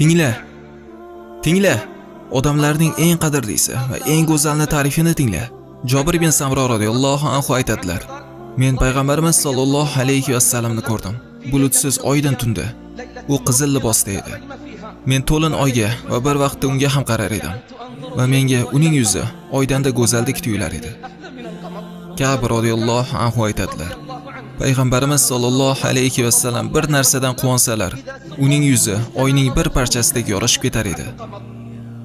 Tingla. Tingla. Odamlarning eng qadrlisi va eng go'zalni ta'rifini tingla. Jobir ibn Samro radhiyallohu anhu aytadilar: Men payg'ambarimiz sollallohu alayhi vasallamni ko'rdim. Bulutsiz oydin tunda. U qizil libosda edi. Men to'lin oyga va bir vaqtda unga ham qarar edim. Va menga uning yuzi oydanda go'zaldek tuyular edi. Ka'b radhiyallohu anhu aytadilar: Payg'ambarimiz sollallohu alayhi vasallam bir narsadan quvonsalar, uning yuzi oyning bir parchasidek yorishib ketar edi.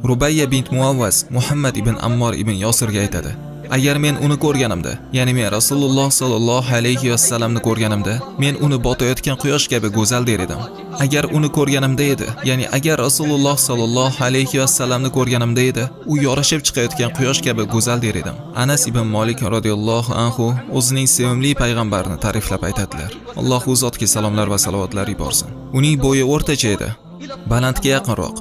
Rubayya bint Muavvaz Muhammad ibn Ammor ibn Yosirga aytadi: Agar men uni ko'rganimda, ya'ni men Rasululloh sollallohu alayhi vasallamni ko'rganimda, men uni botayotgan quyosh kabi go'zal der edim. Agar uni ko'rganimda edi, ya'ni agar Rasululloh sollallohu alayhi vasallamni ko'rganimda edi, u yorishib chiqayotgan quyosh kabi go'zal der edim. Anas ibn Malik radhiyallohu anhu o'zining sevimli payg'ambarini ta'riflab aytadilar: Alloh u zotga salomlar va salovatlar yuborsin. Uning bo'yi o'rtacha edi, balandga yaqinroq.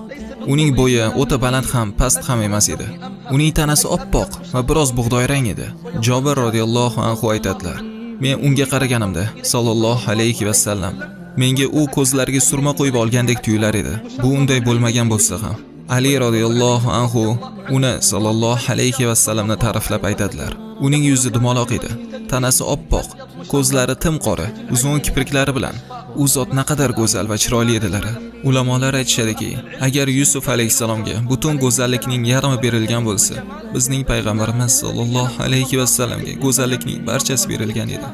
Uning bo'yi o'ta baland ham, past ham emas edi. Uning tanasi oppoq va biroz bug'doy rang edi. Jobir radhiyallohu anhu aytadilar: Men unga qaraganimda, sallallohu alayhi vasallam, menga u ko'zlariga surma qo'yib olgandek tuyular edi. Bu unday bo'lmagan bo'lsa ham, Ali radhiyallohu anhu uni sallallohu alayhi vasallamni ta'riflab aytadilar: Uning yuzi dumaloq edi, tanasi oppoq, ko'zlari tim qora, uzun kipriklari bilan u zot naqadar go'zal va chiroyli edilar. Ulamolar aytishadiki, agar Yusuf alayhisalomga butun go'zallikning yarmi berilgan bo'lsa, bizning payg'ambarimiz sollallohu alayhi vasallamga go'zallikning barchasi berilgan edi.